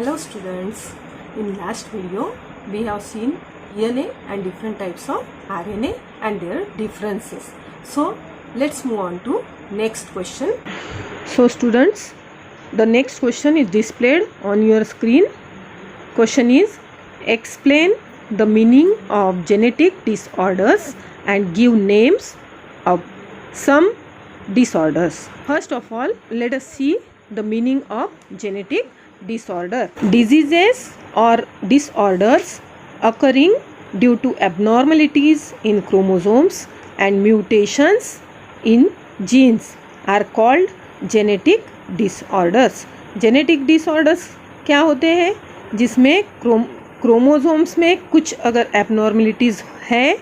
Hello students, in last video we have seen DNA and different types of RNA and their differences. So let's move on to next question. So students, the next question is displayed on your screen. Question is, explain the meaning of genetic disorders and give names of some disorders. First of all, let us see the meaning of genetic disorder. Diseases or disorders occurring due to abnormalities in chromosomes and mutations in genes are called genetic disorders. Genetic disorders क्या होते हैं? जिसमें chromosomes में कुछ अगर abnormalities है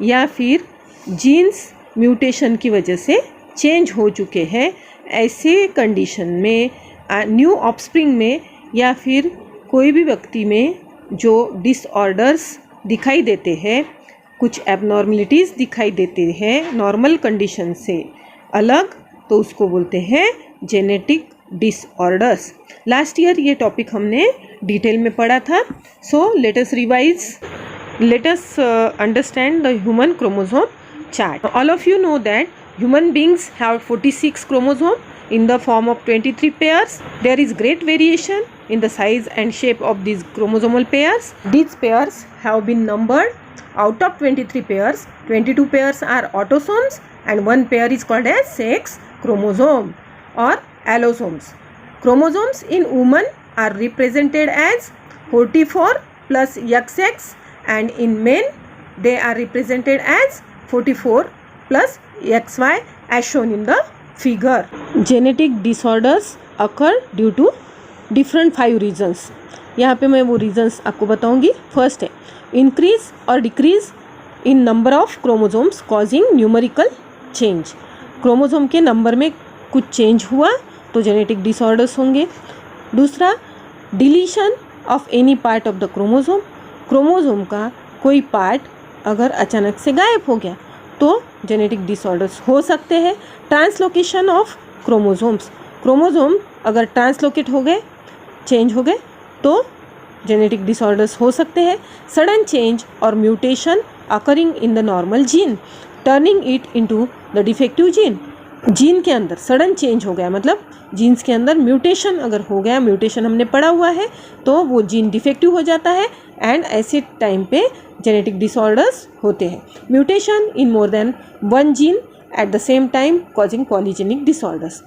या फिर जीन्स म्यूटेशन की वजह से चेंज हो चुके हैं, ऐसे कंडीशन में न्यू ऑफस्प्रिंग में या फिर कोई भी व्यक्ति में जो डिसऑर्डर्स दिखाई देते हैं, कुछ एबनॉर्मलिटीज़ दिखाई देते हैं नॉर्मल कंडीशन से अलग, तो उसको बोलते हैं जेनेटिक डिसऑर्डर्स. लास्ट ईयर ये टॉपिक हमने डिटेल में पढ़ा था. So let us revise, let us understand the human chromosome chart. All of you know that human beings have 46 chromosomes in the form of 23 pairs. There is great variation in the size and shape of these chromosomal pairs. These pairs have been numbered. Out of 23 pairs, 22 pairs are autosomes and one pair is called as sex chromosome or allosomes. Chromosomes in women are represented as 44 plus XX, and in men they are represented as 44 plus XY as shown in the figure. Genetic disorders occur due to different 5 reasons. यहाँ पे मैं वो reasons आपको बताऊंगी. First है increase और decrease in number of chromosomes causing numerical change. Chromosome के number में कुछ चेंज हुआ तो जेनेटिक डिसऑर्डर्स होंगे. दूसरा, deletion of any part of the chromosome. Chromosome का कोई पार्ट अगर अचानक से गायब हो गया तो जेनेटिक डिसऑर्डर्स हो सकते हैं. Translocation of chromosomes. क्रोमोसोम अगर ट्रांसलोकेट हो गए, चेंज हो गए, तो जेनेटिक डिसऑर्डर्स हो सकते हैं. सडन चेंज और mutation occurring in the normal gene turning it into the defective gene. Gene के अंदर सडन चेंज हो गया मतलब जीन्स के अंदर म्यूटेशन अगर हो गया, म्यूटेशन हमने पढ़ा हुआ है, तो वो जीन डिफेक्टिव हो जाता है एंड ऐसे टाइम पे जेनेटिक डिसऑर्डर्स होते हैं. Mutation in more than one gene at the same time causing polygenic disorders.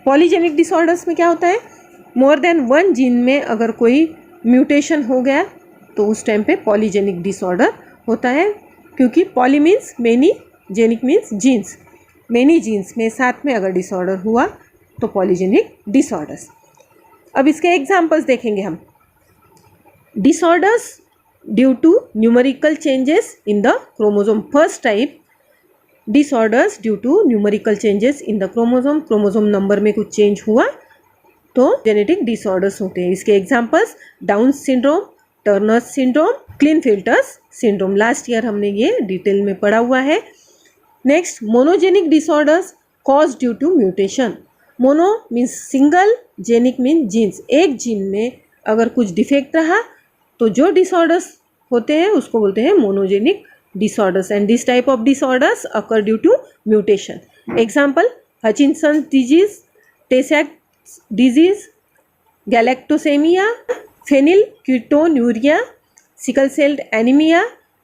Polygenic disorders में क्या होता है? मोर देन वन जीन में अगर कोई म्यूटेशन हो गया तो उस टाइम पे पॉलीजेनिक डिसऑर्डर होता है, क्योंकि poly means many, genic means genes. Many genes में साथ में अगर डिसऑर्डर हुआ तो पॉलीजेनिक डिसऑर्डर्स. अब इसके एग्जाम्पल्स देखेंगे हम. Disorders due to numerical changes in the chromosome. First type, disorders due to numerical changes in the chromosome. Chromosome number में कुछ चेंज हुआ तो जेनेटिक डिसऑर्डर्स होते हैं. इसके examples down syndrome, Turner's syndrome, Klinefelter's syndrome. Last year हमने ये detail में पढ़ा हुआ है. Next, monogenic disorders cause due to mutation. Mono means single, genic means genes. एक जीन में अगर कुछ डिफेक्ट रहा तो जो डिसऑर्डर्स होते हैं उसको बोलते हैं monogenic disorders, and this type of disorders occur due to mutation. Example, Hutchinson's disease, Tay-Sachs disease, galactosemia, phenylketonuria, sickle cell anemia,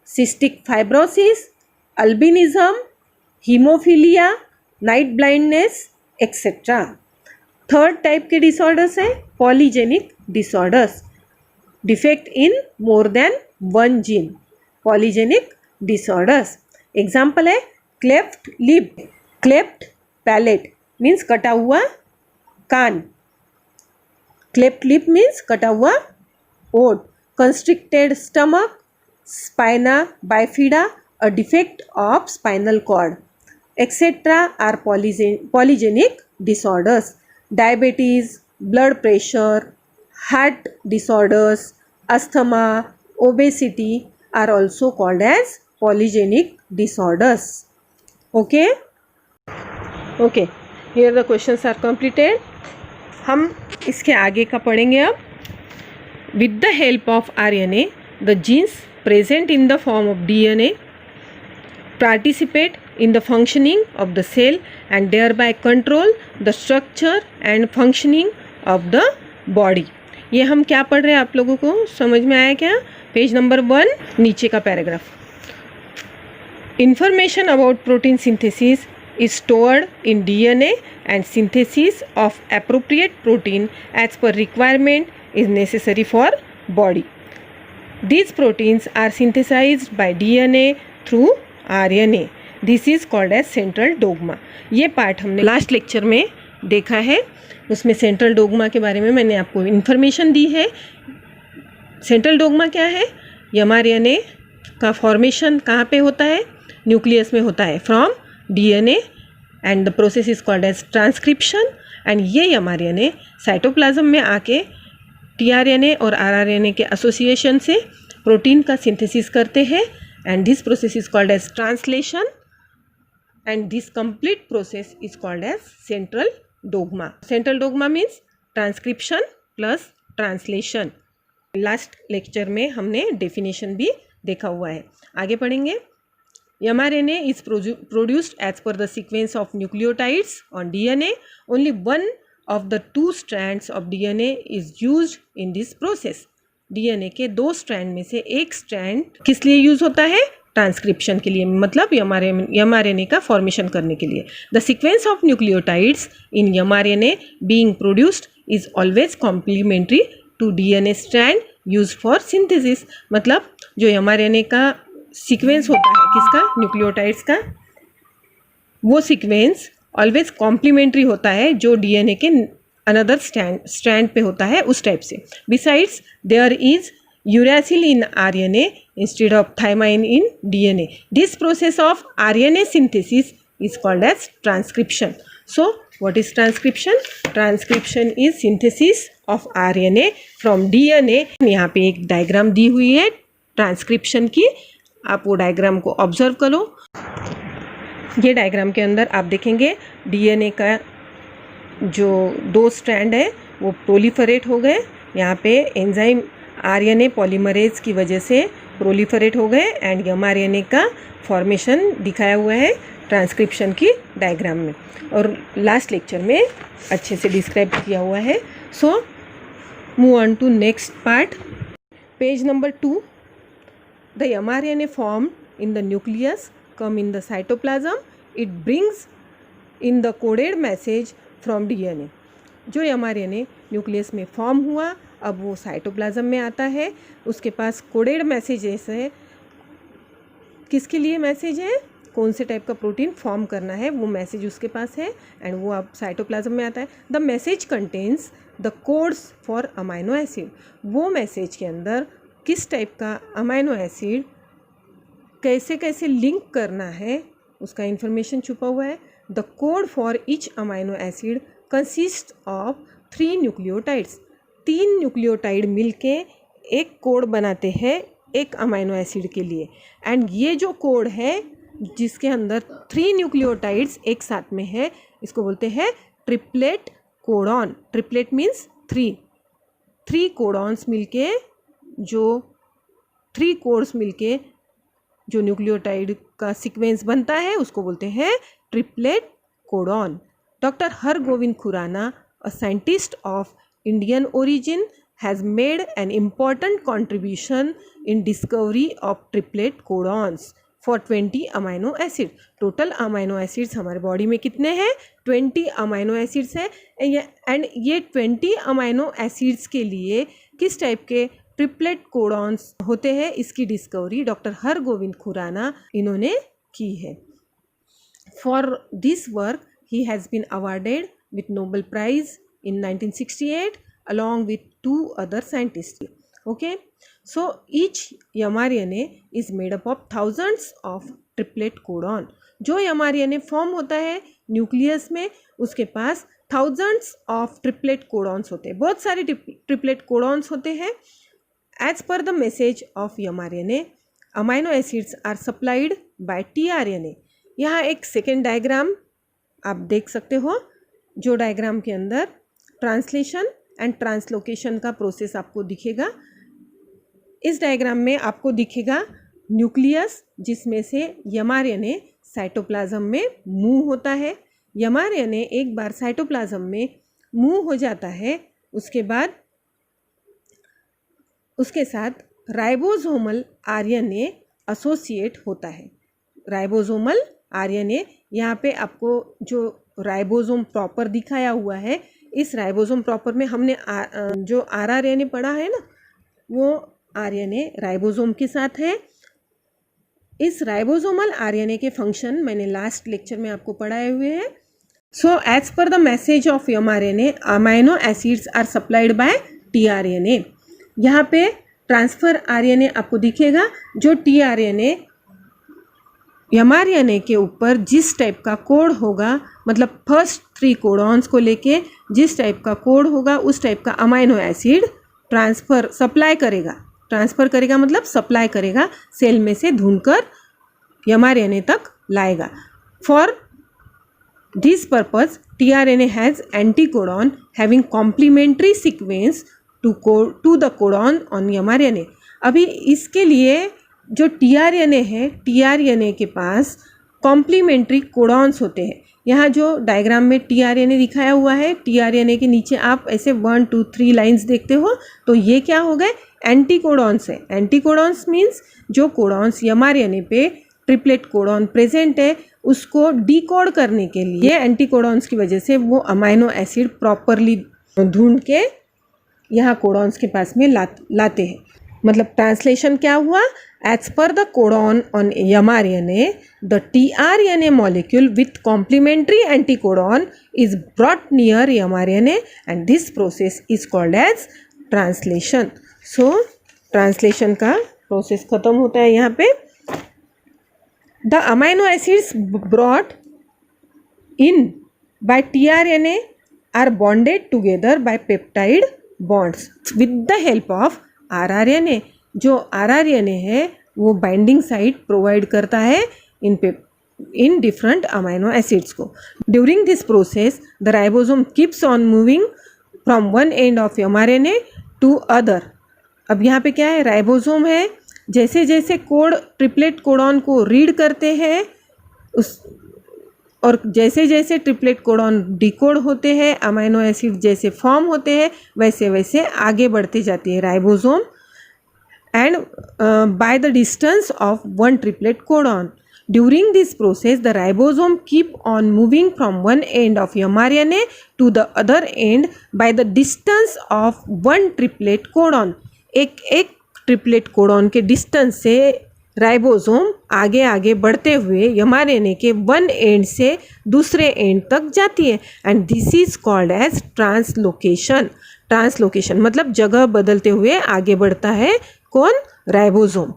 cystic fibrosis, albinism, hemophilia, night blindness, etc. Third type के disorders है polygenic disorders. Defect in more than one gene, polygenic disorders. Example है cleft lip, cleft palate means कटा हुआ कान, cleft lip means कटा हुआ ओट, constricted stomach, spina bifida, a defect of spinal cord, etcetera are polygenic disorders. Diabetes, blood pressure, heart disorders, asthma, obesity are also called as polygenic disorders. Okay, here the questions are completed. हम इसके आगे का पढ़ेंगे. अब With the help of RNA, the genes present in the form of DNA participate in the functioning of the cell and thereby control the structure and functioning of the body. ये हम क्या पढ़ रहे हैं, आप लोगों को समझ में आया क्या? पेज नंबर 1 नीचे का paragraph. Information about protein synthesis is stored in DNA and synthesis of appropriate protein as per requirement is necessary for body. These proteins are synthesized by DNA through RNA. This is called as central dogma. ये part हमने last lecture में देखा है. उसमें central dogma के बारे में मैंने आपको इन्फॉर्मेशन दी है. सेंट्रल डोगमा क्या है? mRNA का फॉर्मेशन कहाँ पे होता है? न्यूक्लियस में होता है from DNA and the process is called as transcription. And ये mRNA साइटोप्लाज्म में आके tRNA और rRNA के एसोसिएशन से प्रोटीन का सिंथेसिस करते हैं and this process is called as translation and this complete process is called as central dogma. Central dogma means transcription plus translation. Last lecture में हमने डेफिनेशन भी देखा हुआ है. आगे पढ़ेंगे. mRNA is produced as per the sequence of nucleotides on DNA. Only one of the two strands of DNA is used in this process. DNA के 2 strand में से एक स्ट्रैंड किस लिए यूज होता है? ट्रांसक्रिप्शन के लिए, मतलब mRNA का फॉर्मेशन करने के लिए. The sequence of nucleotides in mRNA being produced is always complementary to DNA strand used for synthesis. मतलब जो mRNA का सीक्वेंस होता है किसका? न्यूक्लियोटाइड्स का. वो सीक्वेंस ऑलवेज कॉम्प्लीमेंट्री होता है जो डीएनए के अनदर स्ट्रैंड पे होता है, उस टाइप से. Besides there is uracil in RNA instead of thymine in DNA. This process of RNA synthesis is called as transcription. So what is transcription? Transcription is synthesis of RNA from DNA. यहाँ पे एक diagram दी हुई है transcription की, आप वो diagram को observe करो. ये डायग्राम के अंदर आप देखेंगे डीएनए का जो 2 स्ट्रैंड है वो प्रोलिफरेट हो गए. यहाँ पे एंजाइम आरएनए पॉलीमरेज की वजह से प्रोलिफरेट हो गए एंड mRNA का फॉर्मेशन दिखाया हुआ है ट्रांसक्रिप्शन की डायग्राम में, और लास्ट लेक्चर में अच्छे से डिस्क्राइब किया हुआ है. So move on to next part. Page number 2. The mRNA formed in the nucleus come in the cytoplasm. It brings in the coded message from DNA. जो mRNA न्यूक्लियस में form हुआ अब वो साइटोप्लाज्म में आता है. उसके पास कोडेड मैसेजेस है. किसके लिए मैसेज है? कौन से टाइप का प्रोटीन फॉर्म करना है वो मैसेज उसके पास है एंड वो अब साइटोप्लाज्म में आता है. The message contains the codes for amino acid. वो मैसेज के अंदर किस टाइप का अमाइनो एसिड कैसे कैसे लिंक करना है उसका इन्फॉर्मेशन छुपा हुआ है. The code for each amino acid consist of 3 nucleotides. 3 nucleotide मिलके एक कोड बनाते हैं एक अमाइनो एसिड के लिए. एंड ये जो कोड है जिसके अंदर 3 न्यूक्लियोटाइड्स एक साथ में है इसको बोलते हैं triplet codon. Triplet means 3 codons मिलके जो 3 कोड्स मिलके जो न्यूक्लियोटाइड का सीक्वेंस बनता है उसको बोलते हैं triplet codon. Doctor Hargobind Khorana, a scientist of Indian origin, has made an important contribution in discovery of triplet codons for 20 amino acid. Total amino acids हमारे बॉडी में कितने हैं? 20 अमाइनो एसिड्स हैं. एंड ये 20 अमाइनो एसिड्स के लिए किस टाइप के ट्रिपलेट कोडॉन्स होते हैं इसकी डिस्कवरी डॉक्टर हरगोविंद खुराना इन्होंने की है. For this work he has been awarded with Nobel prize in 1968 along with 2 other scientists. Okay, so each mRNA is made up of thousands of triplet codon. जो mRNA form होता है nucleus में उसके पास thousands of triplet codons होते हैं, बहुत सारे triplet codons होते हैं. As per the message of mRNA, amino acids are supplied by tRNA. यहाँ एक सेकेंड डायग्राम आप देख सकते हो जो डायग्राम के अंदर ट्रांसलेशन एंड ट्रांसलोकेशन का प्रोसेस आपको दिखेगा। इस डायग्राम में आपको दिखेगा न्यूक्लियस, जिसमें से mRNA साइटोप्लाज्म में मूव होता है। mRNA एक बार साइटोप्लाज्म में मूव हो जाता है, उसके बाद उसके साथ राइबोसोमल RNA एसोसिएट होता है। राइबोसोमल RNA, यहाँ पे आपको जो राइबोसोम प्रॉपर दिखाया हुआ है, इस राइबोसोम प्रॉपर में हमने जो rRNA पढ़ा है ना, वो RNA राइबोसोम के साथ है। इस राइबोसोमल RNA के फंक्शन मैंने लास्ट लेक्चर में आपको पढ़ाए हुए हैं। So as per the message of mRNA, amino acids are supplied by tRNA। यहाँ पे ट्रांसफर RNA आपको दिखेगा, जो tRNA mRNA के ऊपर जिस टाइप का कोड होगा, मतलब फर्स्ट 3 कोडॉन्स को लेके जिस टाइप का कोड होगा, उस टाइप का अमाइनो एसिड सप्लाई करेगा मतलब सप्लाई करेगा, सेल में से ढूंढकर mRNA तक लाएगा। For this purpose tRNA has anticodon having complementary sequence to the codon on mRNA। अभी इसके लिए जो tRNA है, tRNA के पास कॉम्प्लीमेंट्री कोडॉन्स होते हैं। यहाँ जो डायग्राम में tRNA दिखाया हुआ है, tRNA के नीचे आप ऐसे 1 2 3 लाइंस देखते हो, तो ये क्या हो गए, एंटीकोडॉन्स है। एंटीकोडॉन्स मीन्स जो कोडॉन्स mRNA पे ट्रिपलेट कोडॉन प्रेजेंट है, उसको डिकोड करने के लिए एंटीकोडॉन्स की वजह से वो अमाइनो एसिड प्रॉपरली ढूंढ के यहाँ कोडॉन्स के पास में लाते हैं। मतलब ट्रांसलेशन क्या हुआ, as per the codon on mRNA the tRNA molecule with complementary anticodon is brought near mRNA and this process is called as translation. So translation का प्रोसेस खत्म होता है यहाँ पे। The amino acids brought in by tRNA are bonded together by peptide bonds with the help of rRNA। जो rRNA है वो binding site provide करता है इन डिफरेंट अमाइनो एसिड्स को। During this process the ribosome keeps on moving from one end of mRNA to other. अब यहाँ पे क्या है, राइबोसोम है, जैसे जैसे कोड ट्रिपलेट कोडॉन को रीड करते हैं और जैसे जैसे ट्रिपलेट कोडॉन डिकोड होते हैं, अमाइनो एसिड जैसे फॉर्म होते हैं, वैसे वैसे आगे बढ़ते जाती है ribosome and by the distance of one triplet codon. During this process the ribosome keep on moving from one end of mRNA to the other end by the distance of one triplet codon. एक triplet codon के distance से ribosome आगे आगे बढ़ते हुए mRNA के one and से दूसरे एंड तक जाती है and this is called as translocation. Translocation मतलब जगह बदलते हुए आगे बढ़ता है कौन, ribosome.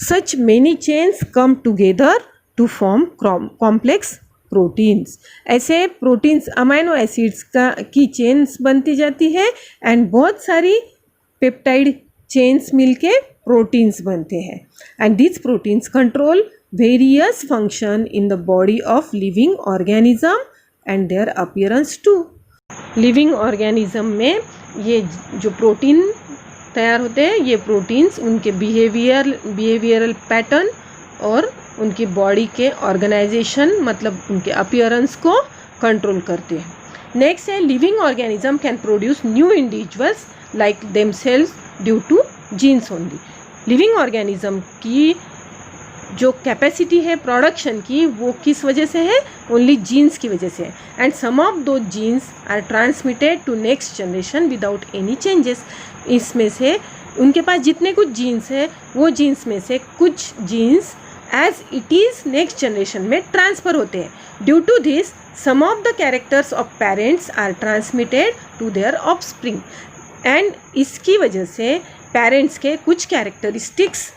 Such many chains come together to form complex proteins. ऐसे प्रोटीन्स अमाइनो एसिड्स की चेन्स बनती जाती है एंड बहुत सारी पेप्टाइड चेन्स मिलके प्रोटीन्स बनते हैं and this proteins control various function in the body of living organism and their appearance too. Living organism में ये जो प्रोटीन तैयार होते हैं, ये प्रोटीन्स उनके बिहेवियरल पैटर्न और उनकी बॉडी के ऑर्गेनाइजेशन मतलब उनके अपीयरेंस को कंट्रोल करते हैं। नेक्स्ट है living organism can produce new individuals like themselves due to genes only. Living organism की जो कैपेसिटी है प्रोडक्शन की, वो किस वजह से है, ओनली जीन्स की वजह से है and some of those genes are transmitted to next generation without any changes. इसमें से उनके पास जितने कुछ जीन्स है, वो जीन्स में से कुछ genes as it is next generation में ट्रांसफ़र होते हैं। Due to this some of the characters of parents are transmitted to their offspring and इसकी वजह से पेरेंट्स के कुछ कैरेक्टरिस्टिक्स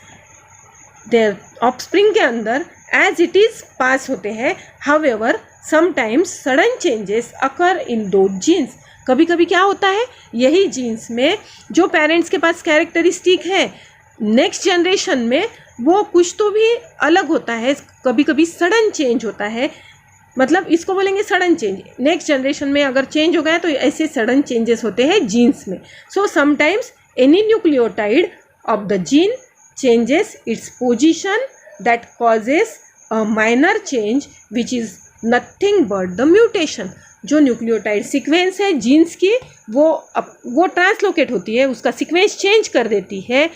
देयर ऑफस्प्रिंग के अंदर एज इट इज़ पास होते हैं। However sometimes sudden changes occur in two genes. कभी कभी क्या होता है, यही जीन्स में जो पेरेंट्स के पास कैरेक्टरिस्टिक है, नेक्स्ट जनरेशन में वो कुछ तो भी अलग होता है, कभी कभी सडन चेंज होता है मतलब इसको बोलेंगे सडन चेंज। नेक्स्ट जनरेशन में अगर चेंज हो गया तो ऐसे सडन चेंजेस होते हैं जीन्स में। So sometimes any nucleotide of the gene changes its position that causes a minor change which is nothing but the mutation. जो न्यूक्लियोटाइड सीक्वेंस है जीन्स की वो ट्रांसलोकेट होती है, उसका सीक्वेंस चेंज कर देती है,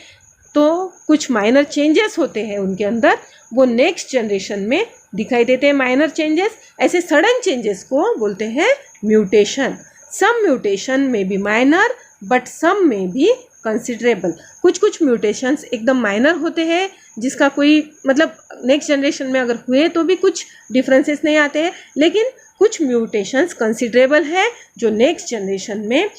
तो कुछ माइनर चेंजेस होते हैं उनके अंदर, वो नेक्स्ट जनरेशन में दिखाई देते हैं माइनर चेंजेस। ऐसे सडन चेंजेस को बोलते हैं म्यूटेशन। सम म्यूटेशन में बी माइनर बट सम में बी कंसिडरेबल। कुछ म्यूटेशंस एकदम माइनर होते हैं जिसका कोई मतलब नेक्स्ट जनरेशन में अगर हुए तो भी कुछ डिफरेंसेस नहीं आते हैं, लेकिन कुछ म्यूटेशंस कंसिडरेबल है जो नेक्स्ट जनरेशन में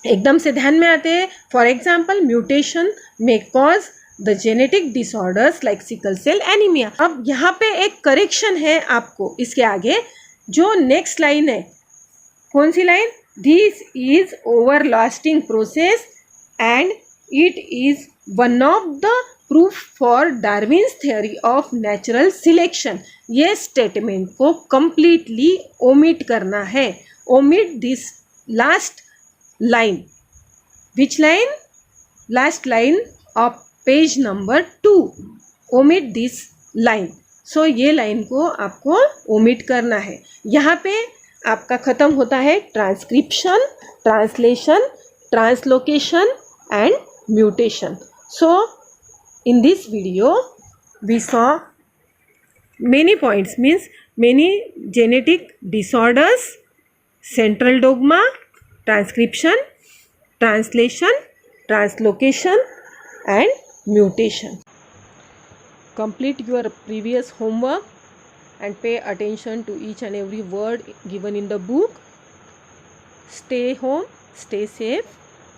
एकदम से ध्यान में आते हैं। फॉर एग्जाम्पल म्यूटेशन में cause the genetic disorders like sickle cell anaemia. अब यहाँ पे एक करेक्शन है आपको इसके आगे, जो नेक्स्ट लाइन है, कौन सी लाइन? This is everlasting process and it is one of the proof for Darwin's theory of natural selection. ये स्टेटमेंट को कंप्लीटली ओमिट करना है। Omit this last line. Which line? Last line of page number 2. Omit this line. So ये line को आपको omit करना है। यहाँ पे आपका ख़त्म होता है transcription, translation, translocation and mutation. So in this video we saw many points, means many genetic disorders, central dogma, transcription, translation, translocation and mutation. Complete your previous homework and pay attention to each and every word given in the book. Stay home, stay safe.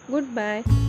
Goodbye.